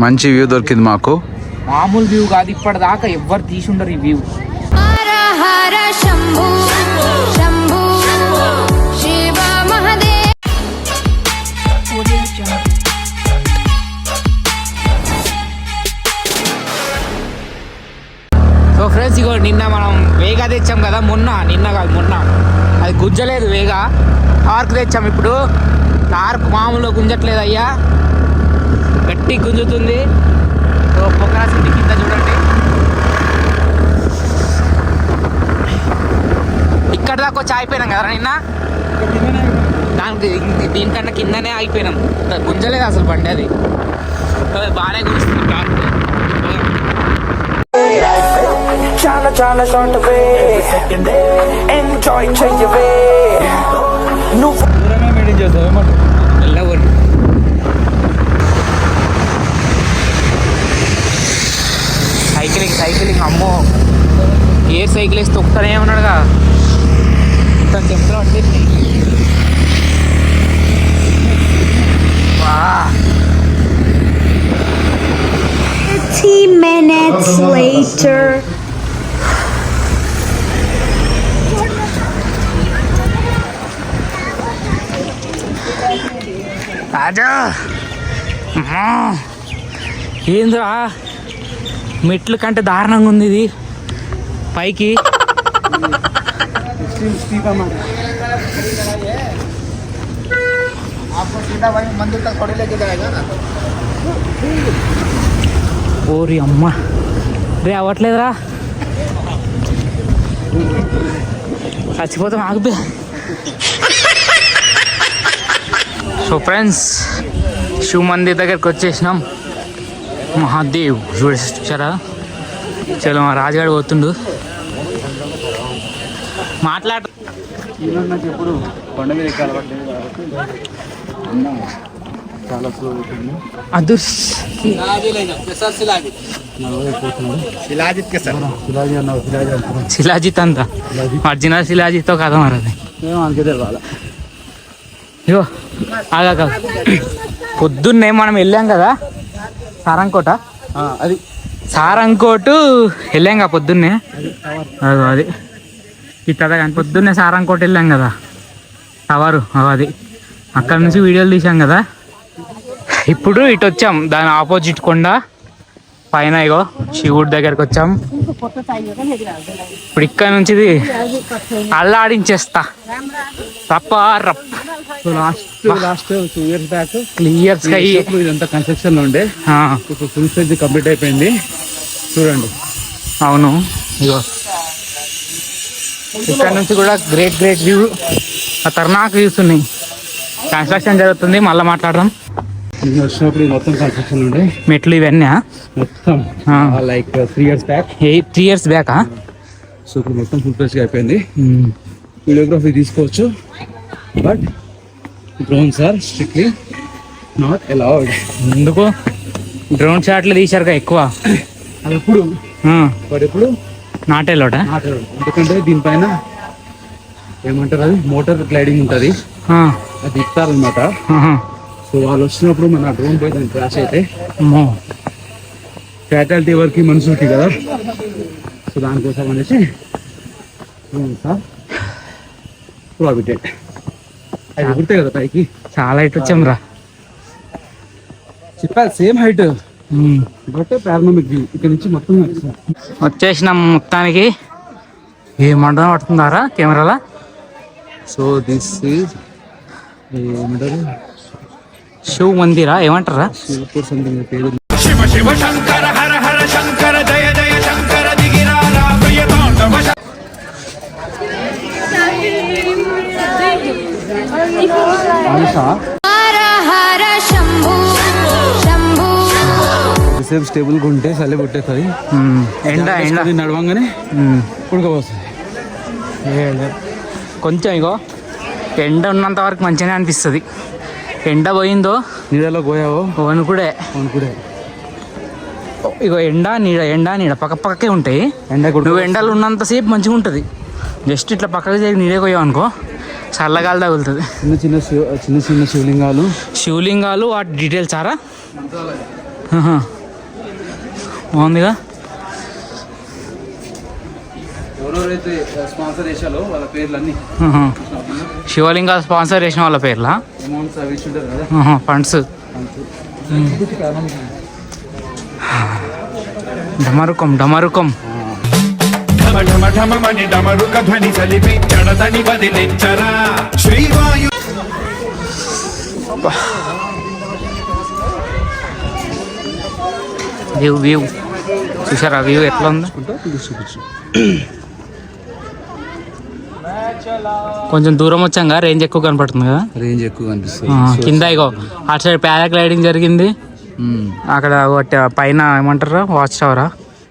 మంచి వ్యూ దొరికింది మాకు. మామూలు వ్యూ కాదు, ఇప్పటిదాకా ఎవ్వరు తీసుండరు ఈ వ్యూ. సో ఫ్రెండ్స్, ఇగో నిన్న మనం వేగా తెచ్చాం కదా, నిన్న కాదు మొన్న, అది గుంజలేదు వేగా, టార్క్ తెచ్చాం. ఇప్పుడు టార్క్ మామూలుగా గుంజట్లేదు అయ్యా, గట్టి గుంజుతుంది. పొక్కరా సిటీ కింద చూడండి, ఇక్కడ దాకా వచ్చి ఆగిపోయినాం కదా నిన్న, దానికి దీనికన్నా కిందనే ఆగిపోయినాం. గుంజలేదు అసలు బండి, అది బాగానే గుంజుతుంది టార్క్. చాలా చాలా షార్ట్వే ఎంజాయ్ చెయ్యవే నువ్వు దూరమే మెయింటైన్ చేస్తావు ఏమంటావు. వెళ్ళవరు సైక్లింగ్ అమ్మో, ఎయిర్ సైకిల్ వేసి తొక్కుతానే ఉన్నాడుగా, ఇంత చెప్తా పట్టేసి. Minutes later. రాజా ఏంద్రా, మెట్లు కంటే దారుణంగా ఉంది ఇది పైకి. ఓరి అమ్మ రే, అవ్వట్లేదురా, చచ్చిపోతాం ఆగిపో. సో ఫ్రెండ్స్, శివ మందిర్ దగ్గరికి వచ్చేసినాం. మహాదేవ్ చూసారా, చలో మా రాజుగాడు పోతుండు. మాట్లాడ అదుర్స్ శిలాజిత్ అంతా ఒరిజినల్ శిలాజిత్తో కదా మరి. ఇగో ఆగా, పొద్దున్నే మనం వెళ్ళాం కదా సారంకోట, అది సారంకోటు వెళ్ళాం కదా పొద్దున్నే, అది ఇట్లా కానీ పొద్దున్నే సారంకోట వెళ్ళాం కదా టవరు, అది అక్కడ నుంచి వీడియోలు తీసాం కదా. ఇప్పుడు ఇటు వచ్చాం, దాని ఆపోజిట్ కొండ పైన ఇగో శివుడి దగ్గరకు వచ్చాం. ఇప్పుడు ఇక్కడ నుంచి అల్లాడించేస్తా రప్ప రప్. Last 2 years back clear sky, ఇదంతా కన్స్ట్రక్షన్ లో ఉండే, ఇప్పుడు ఫుల్ స్టేజ్ కంప్లీట్ అయిపోయింది చూడండి. అవును, ఇగో ఇక్కడ నుంచి కూడా గ్రేట్ వ్యూ, ఖతర్నాక్ వ్యూస్ ఉన్నాయి. కన్స్ట్రక్షన్ జరుగుతుంది, మళ్ళీ మాట్లాడదాం. వచ్చినప్పుడు మొత్తం కన్స్ట్రక్షన్ ఉండే మెట్లు ఇవన్నీ మొత్తం లైక్ 3 years బ్యాక్. 3 years బ్యాకా? సో ఇప్పుడు మొత్తం ఫుల్ ఫ్లెడ్జ్ అయిపోయింది. వీడియోగ్రఫీ తీసుకోవచ్చు, but drones are strictly not allowed. ఎందుకు? డ్రోన్ షాట్లు తీశారుగా ఎక్కువ, అది ఎప్పుడు బట్ ఎప్పుడు నాట్ అలౌడ్. ఎందుకంటే దీనిపైన ఏమంటారు, అది మోటార్ గ్లైడింగ్ ఉంటుంది, అది ఇస్తారనమాట. సో వాళ్ళు వచ్చినప్పుడు మన డ్రోన్ పోయి దాన్ని క్రాష్ అయితే ఫ్యాటాలిటీ వరకు మనుషులకి కదా, సో దానికోసం అనేసి ప్రాఫిటెడ్. అది ఎగురుతాయి కదా పైకి, చాలా హైట్ వచ్చాం రా, చెప్పాలి సేమ్ హైట్, బట్ పారానామిక్ వ్యూ ఇక్కడ నుంచి మొత్తం వచ్చేసినాం మొత్తానికి. ఏమంటా పడుతుందారా కెమెరాలా? సో దిస్ ఈజ్ ఏమంటారు, శివ మందిరా ఏమంటారా? శివపూర్ సంథింగ్ పేరు. శివ శివ శంకర హర హర శంకర జయ జయ శంకర దిగిరారా ప్రియ తాండవ. సేమ్ స్టేబుల్ గా ఉంటే చలి పుట్టేస్తుంది, ఎండ నడవంగానే ఉడకపోతుంది. కొంచెం ఇగో ఎండ ఉన్నంత వరకు మంచిగానే అనిపిస్తుంది, ఎండ పోయిందో నీడలో పోయావో వణుకుడే. ఇగో ఎండ నీడ పక్కకే ఉంటాయి. నువ్వు ఎండలు ఉన్నంతసేపు మంచిగా ఉంటుంది, జస్ట్ ఇట్లా పక్కకి చేసి నీడే పోయావు అనుకో చల్లగాలి తగులుతుంది. చిన్న చిన్న శివలింగాలు వాటి డీటెయిల్స్ సారా బాగుందిగా. ఎవరెవరైతే స్పాన్సర్ చేశారో వాళ్ళ పేర్లన్నీ శివలింగ స్పాన్సర్ చేసిన వాళ్ళ పేర్లా అమౌంట్స్ అవి ఇచ్చింటారు కదా ఫండ్స్. డమరుకం డమరుకం ఢమ ఢమ ఢమమని డమరుక ధ్వని సలిపి జడదని వదిలించరా శ్రీవాయు. వ్యూ చూసారా వ్యూ ఎట్లా ఉందో. కొంచెం దూరం వచ్చాక రేంజ్ ఎక్కువ కనపడుతుంది కదా. రేంజ్ ఎక్కువ కనిపిస్తుంది. కింద ఇగో అటు సైడ్ పారాగ్లైడింగ్ జరిగింది. అక్కడ పైన ఏమంటారా వాచ్ టవరా.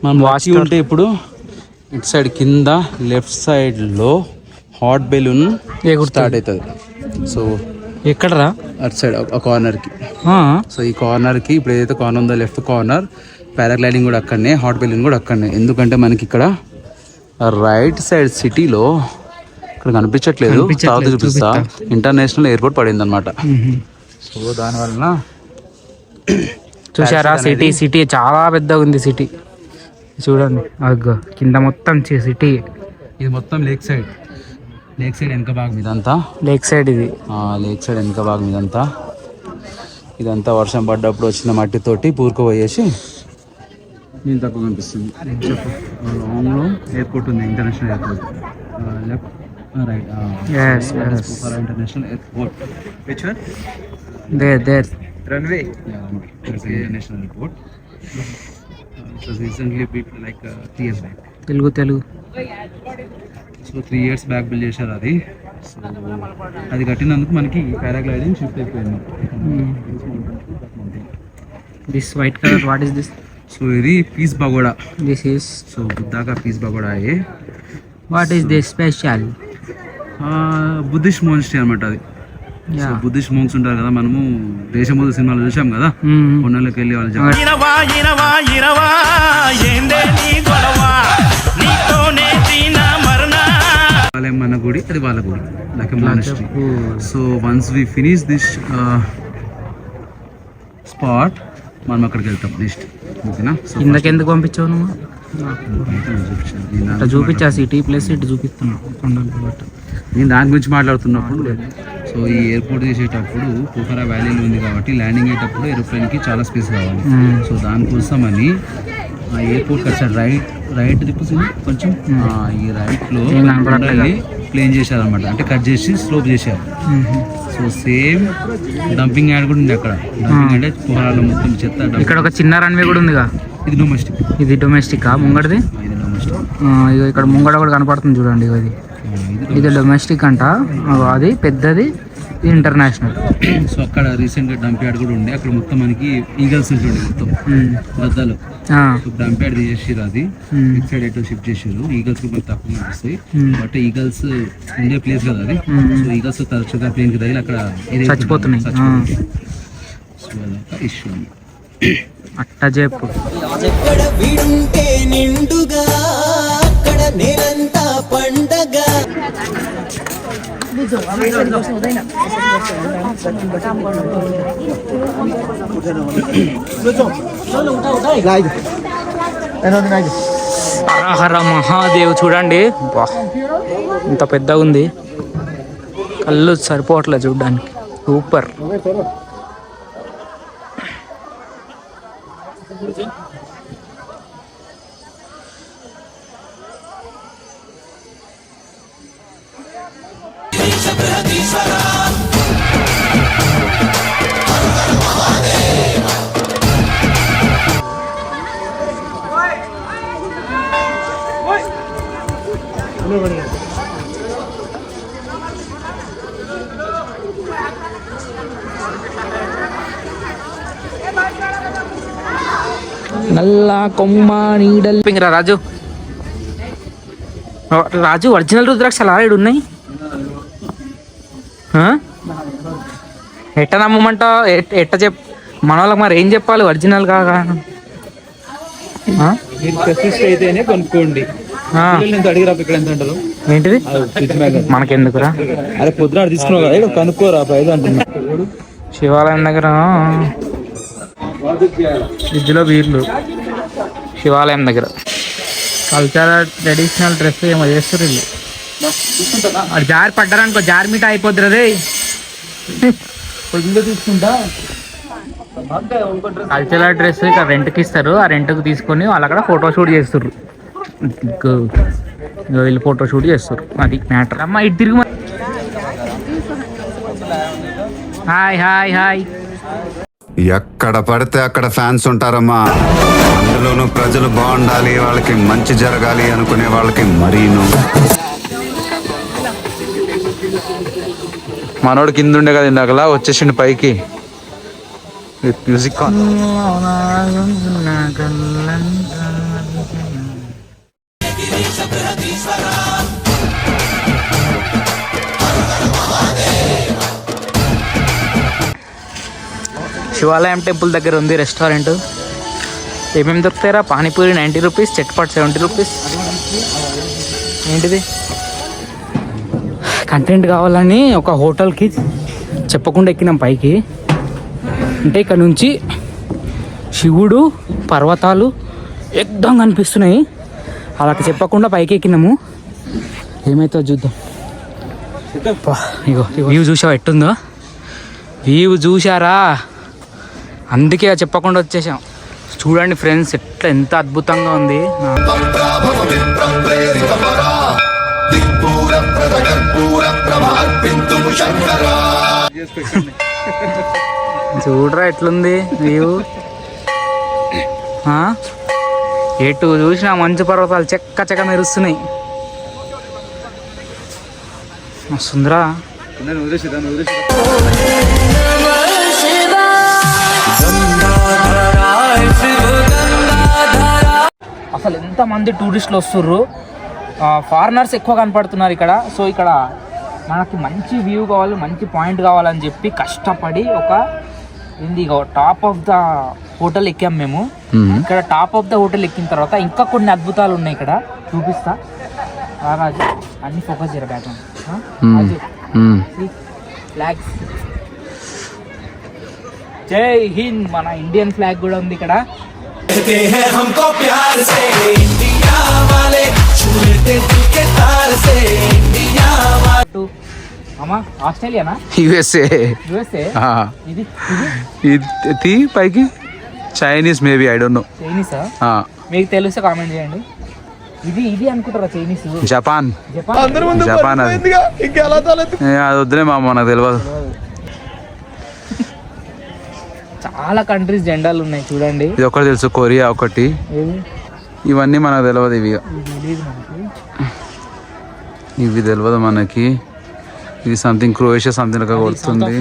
మనం వాచ్ ఉంటే ఇప్పుడు ఇటు సైడ్ కింద లెఫ్ట్ సైడ్ లో హాట్ బెలూన్ స్టార్ట్ అవుతుంది. సో ఎక్కడరా అటు సైడ్ ఒక కార్నర్ కి. సో ఈ కార్నర్ కి ఇప్పుడు ఏదైతే కార్నర్ ఉందో లెఫ్ట్ కార్నర్ పారాగ్లైడింగ్ కూడా అక్కడనే, హాట్ బెలూన్ కూడా అక్కడనే. ఎందుకంటే మనకి ఇక్కడ రైట్ సైడ్ సిటీలో ఇక్కడ కనిపించట్లేదు, తర్వాత చూపిస్తా, ఇంటర్నేషనల్ ఎయిర్పోర్ట్ పడింది అనమాట. సో దానివల్ల చూసారా సిటీ చాలా పెద్దగా ఉంది. సిటీ చూడండి అగ్గ కింద మొత్తం సిటీ. ఇది మొత్తం లేక్ సైడ్ వెనక భాగం ఇదంతా. లేక్ సైడ్ ఇది లేక్ సైడ్ వెనక భాగం ఇదంతా వర్షం పడ్డప్పుడు వచ్చిన మట్టితోటి పూరుకుపోయేసి నేను తక్కువ కనిపిస్తుంది. లాంగ్లో ఎయిర్పోర్ట్ ఉంది, international airport. Left right international airport. Which one? There runway, international airport. It was recently built like 3 years back. Telugu so 3 years back build చేశారు అది. సో అది కట్టినందుకు మనకి పారాగ్లైడింగ్ షిఫ్ట్ అయిపోయింది. This white colour what is this? So ఇది peace pagoda. This is so బుద్ధాగా peace pagoda. What is this special? Buddhist monastery అనమాట అది. బుద్ధిస్ట్ మోంక్స్ ఉంటారు కదా, మనము దేశముద్ర సినిమాలో చూసాం కదా, కొండలోకి వెళ్ళి వాళ్ళు మన గుడి, అది వాళ్ళ గుడి, like monastery. So once we finish this spot మనం అక్కడికి వెళ్తాం నెక్స్ట్. ఓకేనా? సో ఇందుకు పంపించావు నువ్వు? చూపించా సిటీ ప్లేస్ ఇటు చూపిస్తున్నా కొండలు. నేను దాని గురించి మాట్లాడుతున్నప్పుడు, సో ఈ ఎయిర్పోర్ట్ చేసేటప్పుడు పోఖరా వ్యాలీలో ఉంది కాబట్టి ల్యాండింగ్ అయ్యేటప్పుడు ఏరోప్లేన్కి చాలా స్పేస్ కావాలి. సో దానికోసం అని ఆ ఎయిర్పోర్ట్ వచ్చాడు రైట్ తిప్పుతుంది కొంచెం. ఈ రైట్లో ప్లేన్ చేశారనమాట, అంటే కట్ చేసి స్లోప్ చేశారు. సో సేమ్ డంపింగ్ యార్డ్ కూడా ఉంది అక్కడ. డంపింగ్ అంటే పోఖరాలో మొత్తం చెత్త. ఇక్కడ ఒక చిన్న రన్వే కూడా ఉందిగా. ఇది డొమెస్టిక్. ఇది డొమెస్టిక్ ముంగడిది. ఇది డొమెస్టిక్. ఇక్కడ ముంగడ కూడా కనపడుతుంది చూడండి. ఇది డొమెస్టిక్ అంట, అది పెద్దది ఇంటర్నేషనల్. సో అక్కడ రీసెంట్ గా డంప్ యార్డ్ కూడా ఉండే, అక్కడ మొత్తం మనకి ఈగల్స్ ఉంటుండే మొత్తం గద్దలు. డంప్ యార్డ్ తీసేసారు, అది ఇట్ సైడ్ ఎటో షిఫ్ట్ చేసారు. ఈగల్స్ కూడా తక్కువ కనిపిస్తాయి, బట్ ఈగల్స్ ఉండే ప్లేస్ కదా అది. సో ఈగల్స్ తరచుగా ప్లేన్ కి తగిలి అక్కడ చచ్చిపోతున్నాయి. సో అదొక ఇష్యూ. అట్ట చెప్పు. ఎక్కడ విడుంటే నిండుగా అక్కడ నేనంతా పండగ. హర మహాదేవ్ చూడండి, ఇంత పెద్దగా ఉంది, కళ్ళు సరిపోవట్లేదు చూడడానికి. సూపర్. నల్ల కొమ్మ నీడల్ పింగరా రాజు. రాజు ఒరిజినల్ రుద్రాక్షలు ఆల్రెడీ ఉన్నాయి. ఎట్ట నమ్మమంటావు? ఎట్ట మన వాళ్ళకి మరి ఏం చెప్పాలి ఒరిజినల్ కాగా? అయితేనే కొనుక్కోండి. అడిగిరా ఇక్కడ ఎంత అంటారు? ఏంటిది మనకెందుకురా? అరే పొద్దున తీసుకున్నావు కదా, కనుక్కోరా ప్రైజ్ అంటున్నా. శివాలయం దగ్గర ఫ్రిడ్జ్లో బీర్లు శివాలయం దగ్గర కల్చరల్ ట్రెడిషనల్ డ్రెస్ ఏమో చేస్తారు వీళ్ళు. అది జారి పడ్డారనుకో జారి మీట అయిపోద్ది రే. కల్చరల్ డ్రెస్ ఇక్కడ రెంట్కి ఇస్తారు. ఆ రెంట్కి తీసుకొని వాళ్ళు అక్కడ ఫోటో షూట్ చేస్తారు. వీళ్ళు ఫోటో షూట్ చేస్తారు. అది మ్యాటర్. అమ్మ ఇటు తిరిగి. Hi hi hi. ఎక్కడ పడితే అక్కడ ఫ్యాన్స్ ఉంటారమ్మా. అందులోనూ ప్రజలు బాగుండాలి, వాళ్ళకి మంచి జరగాలి అనుకునే వాళ్ళకి మరీను. మనోడు కింద ఉండే కదా ఇందాకలా వచ్చేసిండు పైకి. మ్యూజిక్ శివాలయం టెంపుల్ దగ్గర ఉంది రెస్టారెంట్. ఏమేమి దొరుకుతాయిరా? Panipuri 90 rupees, chatpat 70 rupees. ఏంటిది? కంటెంట్ కావాలని ఒక హోటల్కి చెప్పకుండా ఎక్కినాం పైకి. అంటే ఇక్కడ నుంచి శివుడు పర్వతాలు ఎక్దం కనిపిస్తున్నాయి. అలాగ చెప్పకుండా పైకి ఎక్కినాము. ఏమైతే చూద్దాం. ఇగో వ్యూ చూసావా ఎట్టుందో? వ్యూ చూసారా? అందుకే చెప్పకుండా వచ్చేసాం. చూడండి ఫ్రెండ్స్ ఎట్లా ఎంత అద్భుతంగా ఉంది. చూడరా ఎట్లుంది వ్యూ. ఎటు చూసినా మంచు పర్వతాలు చెక్క చెక్క మెరుస్తున్నాయి. వస్తుందిరా. అసలు ఎంతమంది టూరిస్టులు వస్తుర్రు. ఫారినర్స్ ఎక్కువ కనపడుతున్నారు ఇక్కడ. సో ఇక్కడ మనకి మంచి వ్యూ కావాలి, మంచి పాయింట్ కావాలని చెప్పి కష్టపడి ఒక టాప్ ఆఫ్ ద హోటల్ ఎక్కాం మేము. ఇక్కడ టాప్ ఆఫ్ ద హోటల్ ఎక్కిన తర్వాత ఇంకా కొన్ని అద్భుతాలు ఉన్నాయి ఇక్కడ, చూపిస్తా. రాజు అన్ని ఫోకస్ చేయరా బ్యాక్గ్రౌండ్. ఫ్లాగ్స్, జై హింద్. మన ఇండియన్ ఫ్లాగ్ కూడా ఉంది ఇక్కడ. ఆస్ట్రేలియానా? యుఎస్ఏ. ఇది పైకి Chinese maybe, I don't know. చైనీసా? మీకు తెలిస్తే కామెంట్ చేయండి. ఇది అనుకుంటారా చైనీస్? జపాన్. జపాన్ అది వద్దులే మామ, నాకు తెలియదు. చాలా కంట్రీస్ జెండాలు ఉన్నాయి చూడండి. ఇది ఒకటి తెలుసు, కొరియా ఒకటి. ఇవన్నీ మనకు తెలియదు. ఇవి తెలియదు మనకి. ఇది సంథింగ్ క్రొయేషియా సంథింగ్ కొడుతుంది.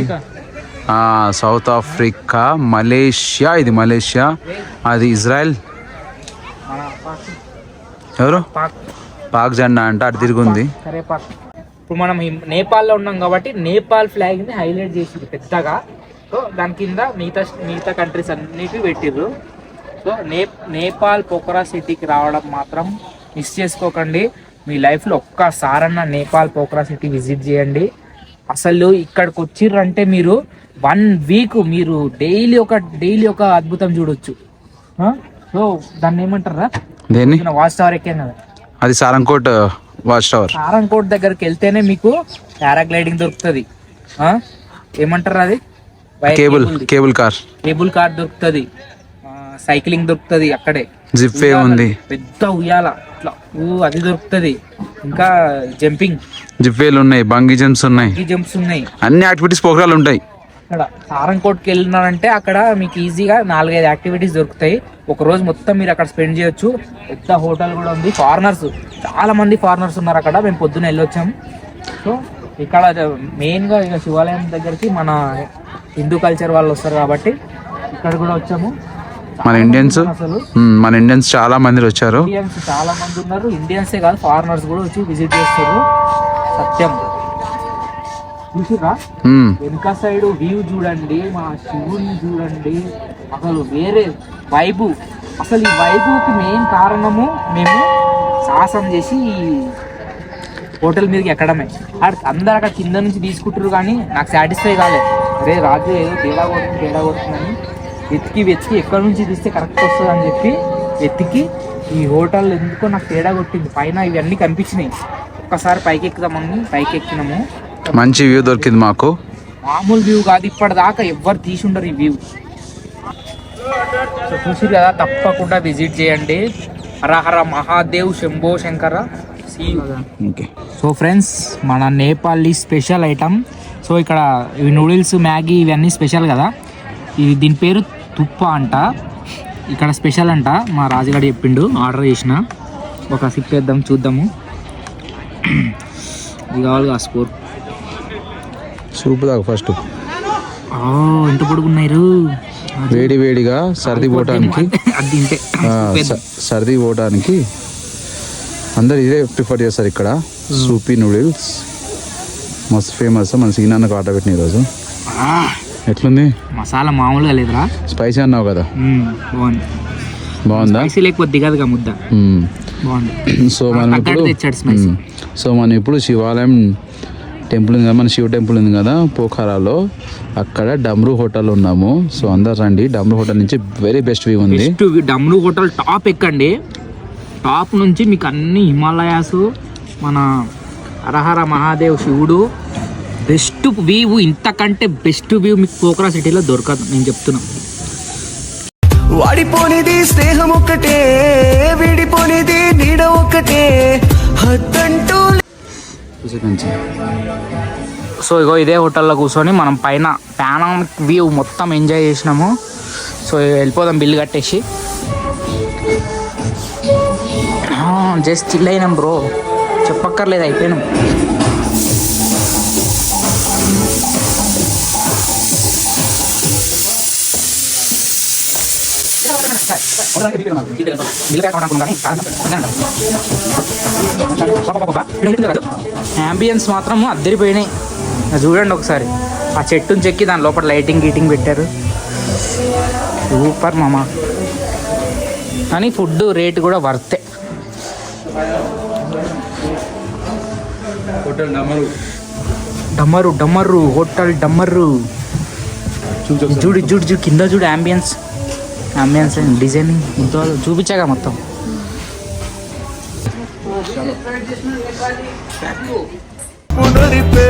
South Africa, Malaysia. ఇది మలేషియా. అది ఇజ్రాయెల్. ఎవరు? పాక్ జెండా అంటే అటు తిరుగుంది. ఇప్పుడు మనం నేపాల్లో ఉన్నాం కాబట్టి నేపాల్ ఫ్లాగ్ ని హైలైట్ చేసింది పెద్దగా. సో దాని కింద మిగతా కంట్రీస్ అన్నిటి పెట్టిర్రు. సో నేపాల్ పోఖరా సిటీకి రావడం మాత్రం మిస్ చేసుకోకండి. మీ లైఫ్లో ఒక్కసారన్నా నేపాల్ పోఖరా సిటీ విజిట్ చేయండి. అసలు ఇక్కడికి వచ్చిర్రంటే మీరు 1 వీక్ మీరు డైలీ ఒక అద్భుతం చూడొచ్చు. సో దాన్ని ఏమంటారా? దేన్ని? వాచ్ టవర్ ఎక్కాం కదా, అది సారంకోట్ వాచ్ టవర్. సారంకోట్ దగ్గరికి వెళ్తేనే మీకు పారాగ్లైడింగ్ దొరుకుతుంది. ఏమంటారు అది? కేబుల్ కార్ దొరుకుతుంది. సైక్లింగ్ దొరుకుతుంది అక్కడే. జిప్పే ఉంది, పెద్ద ఉయ్యాల ఇట్లా అది దొరుకుతుంది. ఇంకా జంపింగ్ జిప్పేలు ఉన్నాయి, బంగీ జంప్స్ ఉన్నాయి, అన్ని యాక్టివిటీస్ ప్రోగ్రాలు ఉంటాయి. ఇక్కడ సారంకోట్కి వెళ్ళినారంటే అక్కడ మీకు ఈజీగా 4-5 యాక్టివిటీస్ దొరుకుతాయి. ఒక రోజు మొత్తం మీరు అక్కడ స్పెండ్ చేయొచ్చు. పెద్ద హోటల్ కూడా ఉంది. చాలా మంది ఫారినర్స్ ఉన్నారు అక్కడ. మేము పొద్దున వెళ్ళొచ్చాము. సో ఇక్కడ మెయిన్గా ఇక శివాలయం దగ్గరికి మన హిందూ కల్చర్ వాళ్ళు వస్తారు కాబట్టి ఇక్కడ కూడా వచ్చాము. మన ఇండియన్స్ చాలా మంది వచ్చారు. చాలా మంది ఉన్నారు. ఇండియన్సే కాదు, ఫారినర్స్ కూడా వచ్చి విజిట్ చేస్తారు. సత్యం చూసిరా? వెనుక సైడ్ వ్యూ చూడండి, మా శివుని చూడండి. అసలు వేరే వైబు. అసలు ఈ వైబుకి మెయిన్ కారణము మేము సాహసం చేసి హోటల్ మీదకి ఎక్కడమే. అందరు అక్కడ కింద నుంచి తీసుకుంటారు కానీ నాకు సాటిస్ఫై కాలేదు. అరే రాజు ఏదో తేడా కొడుతుందని వెతికి ఎక్కడి నుంచి తీస్తే కరెక్ట్ వస్తుంది అని చెప్పి వెతికి ఈ హోటల్ ఎందుకో నాకు తేడా కొట్టింది. పైన ఇవన్నీ కనిపించినాయి. ఒక్కసారి పైకి ఎక్కుదామని పైకి ఎక్కినాము. మంచి వ్యూ దొరికింది మాకు. మామూలు వ్యూ కాదు, ఇప్పటిదాకా ఎవ్వరు తీసి ఉండరు ఈ వ్యూ. సో చూసిరు కదా, తప్పకుండా విజిట్ చేయండి. Hara Hara Mahadev Shambho Shankara. Okay. So friends, మన నేపాలీ స్పెషల్ ఐటమ్. సో ఇక్కడ ఇవి నూడిల్స్, మ్యాగీ ఇవన్నీ స్పెషల్ కదా. ఇది దీని పేరు తుప్ప అంట. ఇక్కడ స్పెషల్ అంట. మా రాజుగారు చెప్పిండు, ఆర్డర్ చేసిన. ఒక సిప్ వేద్దాం, చూద్దాము. ఇది కావాలి ఆ స్కోర్. సూప్ తాగు ఫస్ట్. ఎంత పొడుగున్నారు. వేడి వేడిగా సర్ది పోవటానికి, సర్ది పోవటానికి అందరు ఇదే ప్రిఫర్ చేస్తారు ఇక్కడ. సూపీ నూడిల్స్ మస్తు ఫేమస్. మన సీనాన్నకు ఆర్డర్ పెట్టిన ఈరోజు. ఎట్లుంది? మసాలా మామూలుగా లేదురా, స్పైసీ అన్నావు కదా. బాగుంది. బాగుందా? స్పైసీ లేకపోతే దిగదుగా ముద్ద. బాగుంది. సో మనం ఇప్పుడు శివాలయం టెంపుల్ ఉంది కదా, మన శివ టెంపుల్ ఉంది కదా పోఖరాలో, అక్కడ డమ్రు హోటల్ ఉన్నాము. సో అందరు రండి. డమ్రు హోటల్ నుంచి వెరీ బెస్ట్ వ్యూ ఉంది. డమ్రు హోటల్ టాప్ ఎక్కండి. టాప్ నుంచి మీకు అన్ని హిమాలయాస్, మన హరహర మహాదేవ్ శివుడు, బెస్ట్ వ్యూ. ఇంతకంటే బెస్ట్ వ్యూ మీకు పోఖరా సిటీలో దొరకదు, నేను చెప్తున్నా. వాడిపోనిది స్నేహం ఒక్కటే, విడిపోనిది నీడ ఒక్కటే, హద్దంటూ. సో ఇగో ఇదే హోటల్లో కూర్చొని మనం పైన పానామిక్ వ్యూ మొత్తం ఎంజాయ్ చేసినాము. సో వెళ్ళిపోదాం బిల్లు కట్టేసి. జస్ట్ చిల్ అయినాం బ్రో, చెప్పక్కర్లేదు, అయిపోయినాం. యాంబియన్స్ మాత్రం అద్దరిపోయినాయి. చూడండి ఒకసారి, ఆ చెట్టుని చెక్కి దాని లోపల లైటింగ్ గీటింగ్ పెట్టారు. సూపర్ మామా. కానీ ఫుడ్ రేట్ కూడా వర్తే. డమ్మరు డమ్మరు హోటల్ డమ్మరు. చూడు కింద చూడు అంబియన్స్ డిజైనింగ్ చూపించాగా మొత్తం. పునరిపే